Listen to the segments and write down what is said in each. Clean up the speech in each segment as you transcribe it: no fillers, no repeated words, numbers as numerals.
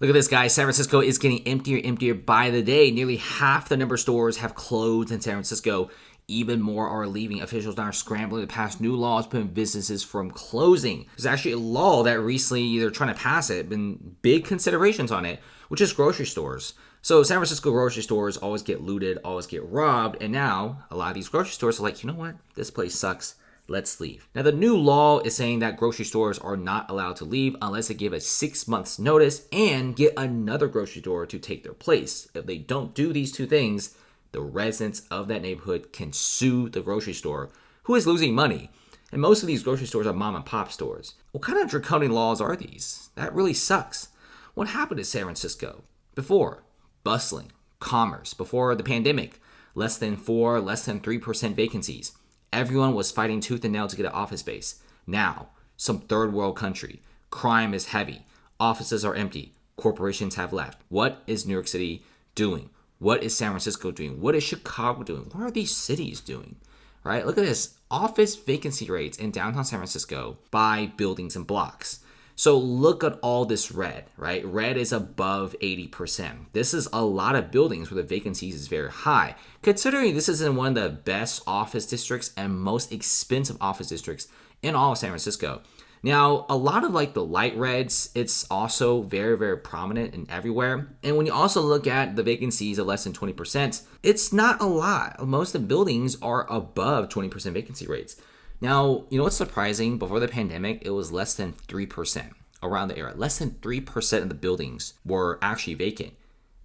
Look at this, guys. San Francisco is getting emptier and emptier by the day. Nearly half the number of stores have closed in San Francisco. Even more are leaving. Officials now are scrambling to pass new laws preventing businesses from closing. There's actually a law that recently they're trying to pass it, been big considerations on it, which is grocery stores. So San Francisco grocery stores always get looted, always get robbed, and now a lot of these grocery stores are like, you know what? This place sucks. Let's leave. Now, the new law is saying that grocery stores are not allowed to leave unless they give a 6 months notice and get another grocery store to take their place. If they don't do these two things, the residents of that neighborhood can sue the grocery store, who is losing money. And most of these grocery stores are mom and pop stores. What kind of draconian laws are these? That really sucks. What happened to San Francisco? Before, bustling, commerce. Before the pandemic, less than 3% vacancies. Everyone was fighting tooth and nail to get an office space. Now, some third world country. Crime is heavy. Offices are empty. Corporations have left. What is New York City doing? What is San Francisco doing? What is Chicago doing? What are these cities doing? Right? Look at this. Office vacancy rates in downtown San Francisco by buildings and blocks. So look at all this red, right? Red is above 80%. This is a lot of buildings where the vacancies is very high. Considering this is in one of the best office districts and most expensive office districts in all of San Francisco. Now, a lot of like the light reds, it's also very, very prominent and everywhere. And when you also look at the vacancies of less than 20%, it's not a lot. Most of the buildings are above 20% vacancy rates. Now, you know what's surprising? Before the pandemic, it was less than 3% around the era. Less than 3% of the buildings were actually vacant.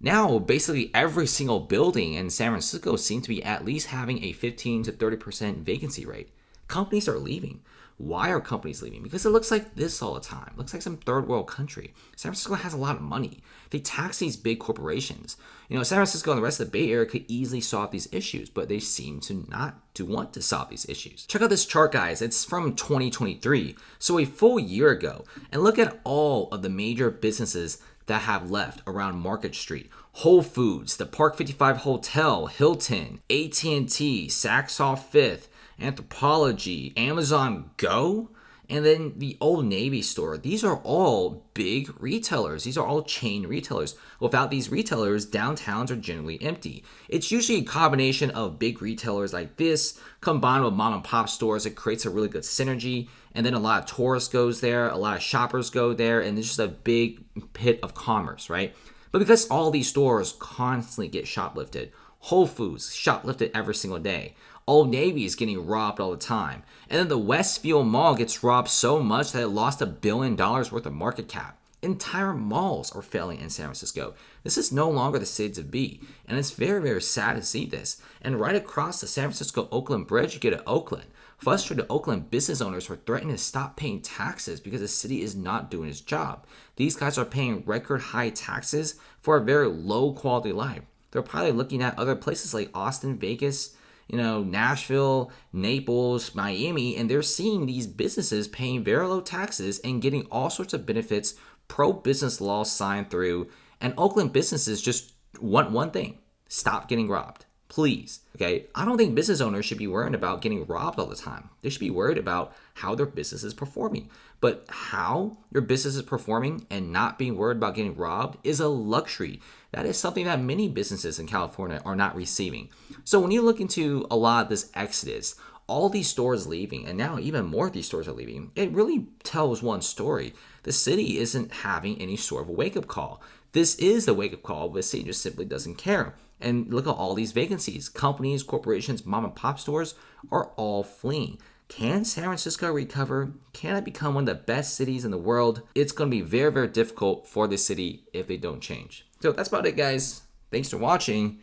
Now, basically every single building in San Francisco seems to be at least having a 15 to 30% vacancy rate. Companies are leaving. Why are companies leaving? Because it looks like this all the time. It looks like some third world country. San Francisco has a lot of money. They tax these big corporations. You know, San Francisco and the rest of the Bay Area could easily solve these issues, but they seem to not to want to solve these issues. Check out this chart, guys. It's from 2023, so a full year ago. And look at all of the major businesses that have left around Market Street. Whole Foods, the Park 55 Hotel, Hilton, AT&T, Saks Fifth, Anthropology, Amazon Go, and then the Old Navy store. These are all big retailers. These are all chain retailers. Without these retailers, downtowns are generally empty. It's usually a combination of big retailers like this combined with mom and pop stores. It creates a really good synergy. And then a lot of tourists goes there, a lot of shoppers go there, and it's just a big pit of commerce, right? But because all these stores constantly get shoplifted, Whole Foods shoplifted every single day. Old Navy is getting robbed all the time. And then the Westfield Mall gets robbed so much that it lost $1 billion worth of market cap. Entire malls are failing in San Francisco. This is no longer the city to be. And it's very, very sad to see this. And right across the San Francisco-Oakland Bridge, you get to Oakland. Frustrated Oakland business owners are threatening to stop paying taxes because the city is not doing its job. These guys are paying record high taxes for a very low quality life. They're probably looking at other places like Austin, Vegas, Nashville, Naples, Miami, and they're seeing these businesses paying very low taxes and getting all sorts of benefits, pro-business laws signed through, and Oakland businesses just want one thing: stop getting robbed. Please, okay? I don't think business owners should be worried about getting robbed all the time. They should be worried about how their business is performing. But how your business is performing and not being worried about getting robbed is a luxury. That is something that many businesses in California are not receiving. So when you look into a lot of this exodus, all these stores leaving, and now even more of these stores are leaving, it really tells one story. The city isn't having any sort of a wake-up call. This is the wake-up call, but the city just simply doesn't care. And look at all these vacancies. Companies, corporations, mom and pop stores are all fleeing. Can San Francisco recover? Can it become one of the best cities in the world? It's going to be very, very difficult for the city if they don't change. So that's about it, guys. Thanks for watching.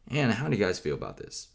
And how do you guys feel about this?